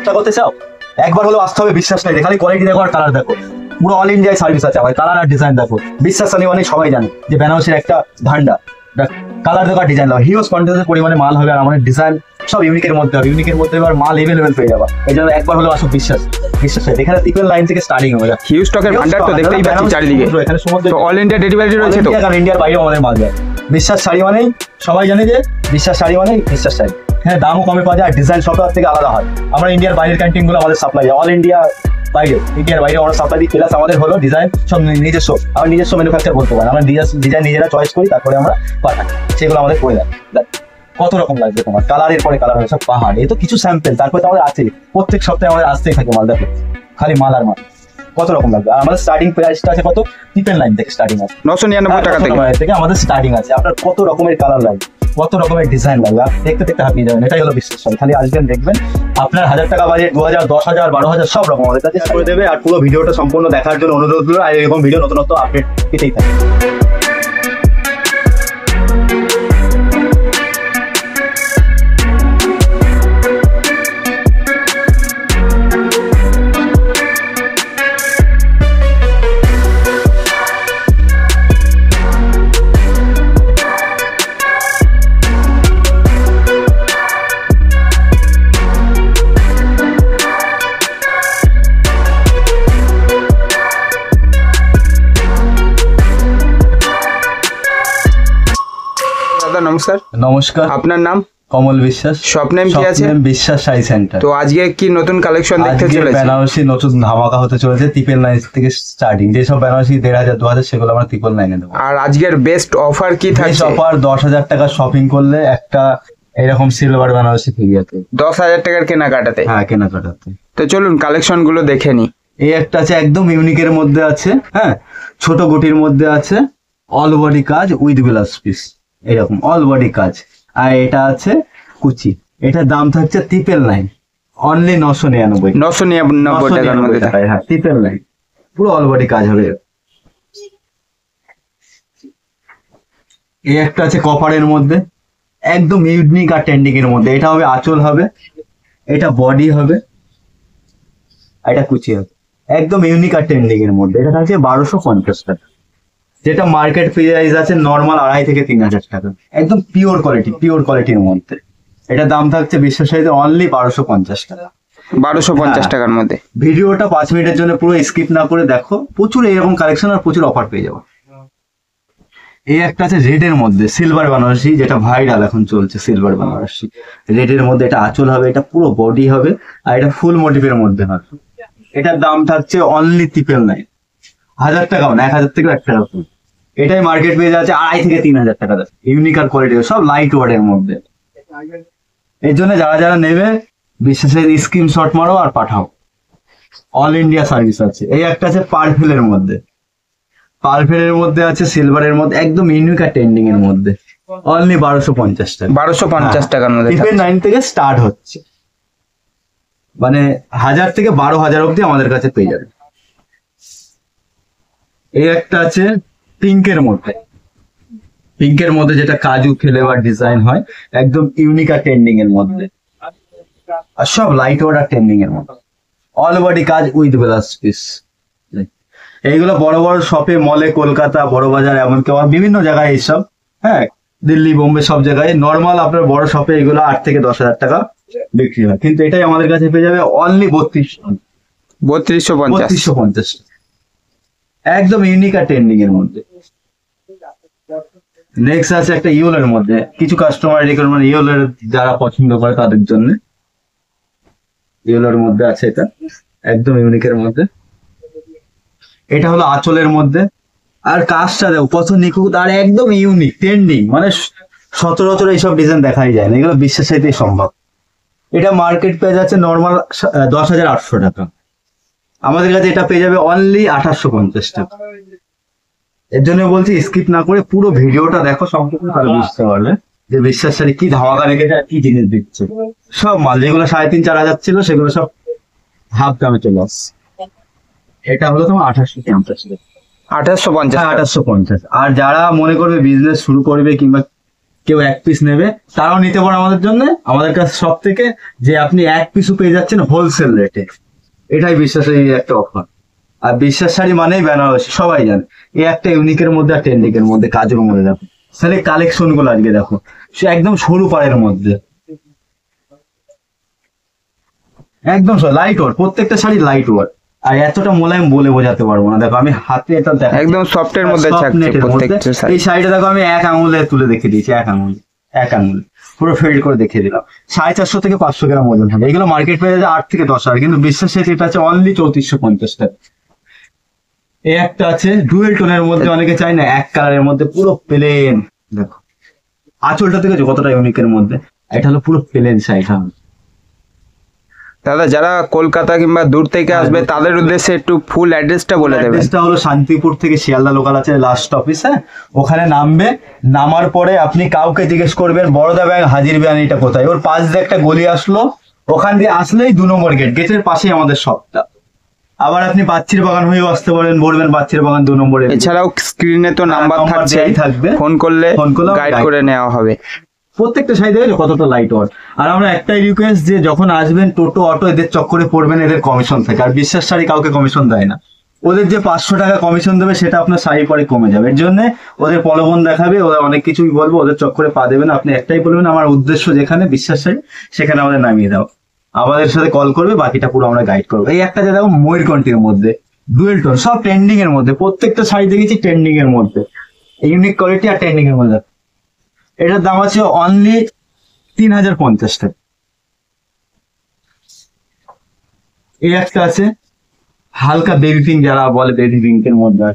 করতে চাও একবার হলেও আসতে হবে, বিশ্বাস নেই খালি কোয়ালিটি দেখো আর কালার দেখো, পুরো অল ইন্ডিয়ায় সার্ভিস আছে আমার, কালার আর ডিজাইন দেখো, বিশ্বাস নেই মানে সবাই জানে যে বেনারসির একটা ভান্ডার, কালার দেখো আর ডিজাইন দেখো, হিউজ কোয়ান্টিটির পরিমাণে মাল হবে আর আমাদের ডিজাইন সব ইউনিকের মধ্যে হবে, ইউনিকের মধ্যে এবার মাল এভেলেবেল পেয়ে যাবে, এই জন্য একবার হলেও আসো, বিশ্বাস এখানে ট্রিপল লাইন থেকে স্টার্টিং হবে, হিউজ স্টকের ভান্ডার তো দেখতেই পাচ্ছি চারিদিকে, এখানে সমুদ্র অল ইন্ডিয়া ডেলিভারি রয়েছে তো, কারণ ইন্ডিয়ার বাইরেও আমাদের মাল যায়, বিশ্বাস শাড়ি মানেই সবাই জানে যে বিশ্বাস শাড়ি মানেই বিশ্বাস শাড়ি, হ্যাঁ দামও কমে পাওয়া যায়, ডিজাইন সব থেকে আলাদা হয়, আমরা ইন্ডিয়ার বাইরের ক্যান্টিন গুলো আমাদের সাপ্লাই যায়, অল ইন্ডিয়া বাইরে ইন্ডিয়ার বাইরে আমরা সাপ্লাই দিই, প্লাস আমাদের হলো ডিজাইন সব নিজস্ব, আমরা নিজস্ব ম্যানুফ্যাকচার করতে পারি, আমরা ডিজাইন নিজেরা চয়েস করি, তারপরে আমরা পাঠাই, সেগুলো আমাদের করে দেয়। কত রকম লাগবে তোমার, কালারের পরে কালার হবে সব পাহাড়, এই তো কিছু স্যাম্পল, তারপরে তো আমাদের আছে প্রত্যেক সপ্তাহে আমাদের আসতেই থাকে মাল, দেখো খালি মাল আর মাল, কত রকম লাগবে, আর আমাদের স্টার্টিং প্রাইসটা আছে কত, ট্রিপল লাইন থেকে স্টার্টিং আছে 999 টাকা থেকে আমাদের স্টার্টিং আছে, আপনার কত রকমের কালার লাগবে, কত রকমের ডিজাইন লাগবে, দেখতে দেখতে হাঁপিয়ে যাবেন, এটাই হলো বিশ্বাস, খালি আসবেন দেখবেন, আপনার 1000 টাকা বাজেট, 2000, 10,000, 12,000 সব রকম আমাদের কাছে করে দেবে, আর পুরো ভিডিওটা সম্পূর্ণ দেখার জন্য অনুরোধ করলো, আর এরকম ভিডিও নতুন আপডেট পেতেই থাকে। নমস্কার। নমস্কার, আপনার নাম? কমল বিশ্বাস। শপ নেম কি আছে? বিশ্বাস শাড়ি সেন্টার। তো আজকে কি নতুন কালেকশন দেখতে চলেছে? বেনারসি নতুন ধামাকা হতে চলেছে, ট্রিপল লাইন থেকে স্টার্টিং, যেসব বেনারসি 1,500, 2,000 সেগুলো আমরা ট্রিপল লাইনে দেবো। আর আজকের বেস্ট অফার কি থাকছে? অফার 10,000 টাকা শপিং করলে একটা এরকম সিলভার বেনারসি ফ্রি আছে। 10,000 টাকার কেনাকাটাতে? হ্যাঁ, কেনাকাটাতে। তো চলুন কালেকশন গুলো দেখে নি। এই একটা আছে একদম ইউনিকের মধ্যে আছে, হ্যাঁ ছোট গুটির মধ্যে আছে, অল বডি কাজ উইথ ব্লাউজ পিস, এরকম অল বডি কাজ, আর এটা আছে কুচি, এটার দাম থাকছে ট্রিপল লাইন, অনলি 999 টাকার মধ্যে। হ্যাঁ ট্রিপল লাইন, পুরো অল বডি কাজ হবে। এই একটা আছে কপারের মধ্যে, একদম ইউনিক আর ট্রেন্ডিং এর মধ্যে, এটা হবে আঁচল হবে, এটা বডি হবে, এটা কুচি হবে, একদম ইউনিক আর ট্রেন্ডিং এর মধ্যে, এটা থাকছে 1250 টাকা, যেটা মার্কেট প্রাইস আছে নর্মাল 2,500 থেকে 3,000 টাকা, একদম পিওর কোয়ালিটির মধ্যে, এটা দাম থাকছে বিশ্বাস সাইজে অনলি 1250 টাকা। 1250 টাকার মধ্যে। ভিডিওটা 5 মিনিটের জন্য পুরো স্কিপ না করে দেখো, প্রচুর এরকম কালেকশন আর প্রচুর অফার পেয়ে যাবো। এই একটা আছে রেড এর মধ্যে সিলভার বেনারসি, যেটা ভাইরাল এখন চলছে, সিলভার বেনারসি রেড এর মধ্যে, এটা আঁচল হবে, এটা পুরো বডি হবে, আর এটা ফুল মোটিভের মধ্যে হবে, এটার দাম থাকছে অনলি 999, 1000 টাকাও না, 1000 থেকে 1 টাকা, এটাই মার্কেট পেয়ে যাচ্ছে 2,500 থেকে 3,000 টাকা, ইউনিক আর কোয়ালিটি সব লাইট ওয়ার্ডের মধ্যে। এর জন্য যারা নেবে বিশ্বাসের স্ক্রিনশট মারো আর পাঠাও, অল ইন্ডিয়া সার্ভিস আছে। এই একটা আছে পার্পেলের মধ্যে, পার্পেলের মধ্যে আছে সিলভারের মধ্যে, একদম ইউনিক আর ট্রেন্ডিং এর মধ্যে, অনলি 1250 টাকা। 1250 টাকার মধ্যে ট্রিপল লাইন থেকে স্টার্ট হচ্ছে, মানে 1000 থেকে 12,000 অব্দি আমাদের কাছে পেয়ে যাবে। এই একটা আছে পিঙ্কের মধ্যে, যেটা কাজু ফ্লেভার ডিজাইন হয়, একদম ইউনিক আর ট্রেন্ডিং এর মধ্যে, আর সব লাইট ওয়ার্ড আর ট্রেন্ডিং এর মধ্যে, অল বডি কাজ উইথ ব্লাউজ পিস। এইগুলো বড় বড় শপে, মলে, কলকাতা বড় বাজার, এমনকি আমার বিভিন্ন জায়গায় এইসব, হ্যাঁ দিল্লি, বোম্বে সব জায়গায় নর্মাল আপনার বড় শপে এগুলো 8 থেকে 10,000 টাকা বিক্রি হয়, কিন্তু এটাই আমাদের কাছে পেয়ে যাবে অনলি 3250, একদম ইউনিক আর ট্রেন্ডিং এর মধ্যে। নেক্সট আছে একটা ইউলের মধ্যে, কিছু কাস্টমার রিকোয়ারমেন্ট ইউলের যারা পছন্দ করে তাদের জন্য ইউলের মধ্যে আছে, এটা একদম ইউনিকের মধ্যে, এটা হলো আঁচলের মধ্যে, আর কাজটা দেখো কত নিখুঁত আর একদম ইউনিক ট্রেন্ডিং, মানে সচরাচর এইসব ডিজাইন দেখাই যায় না, এগুলো বিশ্বাস চাইতেই সম্ভব। এটা মার্কেট পেয়ে যাচ্ছে নর্মাল 10,800 টাকা, আমাদের কাছে এটা পেয়ে যাবে অনলি 2,850 টাকা। এর জন্য বলছি স্কিপ না করে পুরো ভিডিওটা দেখো, সম্পূর্ণ তাহলে বুঝতে পারবে যে বিশ্বাস শাড়ি কি ধামাকা রেখেছে আর কি জিনিস দিচ্ছে। সব মাল যেগুলো 3,500-4,000 ছিল সেগুলো সব হাফ দামে চলে আসছে। এটা হলো তোমার 2,850 টাকা। 2,850। আর যারা মনে করবে বিজনেস শুরু করবে কিংবা কেউ এক পিস নেবে তারাও নিতে পারে আমাদের জন্য, আমাদের কাছে সব থেকে, যে আপনি এক পিসও পেয়ে যাচ্ছেন হোলসেল রেটে। এটাই বিশ্বাসের একটা অফার। আর বিশ্বাস শাড়ি মানেই বেনারসি, সবাই জানে। এই একটা ইউনিকের মধ্যে আর ট্রেন্ডিংয়ের মধ্যে, কাজের মধ্যে দেখো তাহলে কালেকশন গুলো আজকে দেখো, সে একদম সরু পাড়ের মধ্যে, একদম লাইট ওয়ার, প্রত্যেকটা শাড়ি লাইট ওয়ার। আর এতটা মোলায়েম বলে বোঝাতে পারবো না। দেখো আমি হাতে এটা দেখো, একদম সফটের মধ্যে soft থাকছে net এর মধ্যে। প্রত্যেকটা শাড়ি। এই শাড়িটা দেখো আমি এক আঙুলে তুলে দেখিয়ে দিয়েছি, এক আঙুলে পুরো ফেল্ড করে দেখিয়ে দিলাম। 450 থেকে 500 গ্রাম ওজন হবে। এগুলো মার্কেট প্রাইস 8 থেকে 10 হাজার, কিন্তু বিশ্বাসের এটা আছে অনলি 3450 টাকা। এই একটা আছে ডুয়েল টোনের মধ্যে, অনেকে চাই না এক কালারের মধ্যে, পুরো প্লেন। দেখো আঁচলটা থেকে কতটা ইউনিকের মধ্যে, এটা হলো পুরো প্লেন শাড়িটা। দাদা যারা কলকাতা কিংবা দূর থেকে আসবে তাদের উদ্দেশ্যে একটু ফুল অ্যাড্রেসটা বলে দেবেন। অ্যাড্রেসটা হলো শান্তিপুর থেকে শিয়ালদা লোকাল আছে লাস্ট অফিস, হ্যাঁ ওখানে নামবে। নামার পরে আপনি কাউকে জিজ্ঞেস করবেন বড়দা ব্যাংক হাজির বিয়ানিটা কোথায়, ওর পাশ দিয়ে একটা গলি আসলো, ওখান দিয়ে আসলেই 2 নম্বর গেট, গেটের পাশেই আমাদের শপটা। আবার আপনি বাচ্চির বাগান হয়েও আসতে পারেন, বলবেন বাচ্চির বাগান 2 নম্বরে। এছাড়াও স্ক্রিনে তো নাম্বার নাম্বার থাকছে, দেয়াই থাকবে। ফোন করলে ফোন করলে গাইড guide করে নেওয়া হবে। প্রত্যেকটা শাড়ি দেখে কতটা লাইট ওয়ার। আর আমরা একটাই রিকোয়েস্ট, যে যখন আসবেন টোটো অটো এদের চক্করে পড়বেন, এদের কমিশন থাকে। আর বিশ্বাস শাড়ি কাউকে কমিশন দেয় না, ওদের যে 500 টাকা কমিশন দেবে সেটা আপনার শাড়ি পরে কমে যাবে। এর জন্য ওদের প্রলোভন দেখাবে, ওরা অনেক কিছুই বলবো, ওদের চক্করে পা দেবেন। আপনি একটাই বলবেন আমার উদ্দেশ্য যেখানে বিশ্বাস শাড়ি, সেখানে আমাদের নামিয়ে দাও, আমাদের সাথে কল করবে, বাকিটা পুরো আমরা গাইড করবো। এই একটা যে দেখো ময়ূরকণ্ঠীর মধ্যে ডুয়েল টোন, সব ট্রেন্ডিং এর মধ্যে, প্রত্যেকটা শাড়ি দেখেছি ট্রেন্ডিং এর মধ্যে, ইউনিক কোয়ালিটি আর ট্রেন্ডিং এর মধ্যে। এটার দাম আছে অনলি 3050 টাকা। এই একটা আছে হালকা বেবি পিঙ্ক, যারা বলে বেবি পিঙ্কের মধ্যে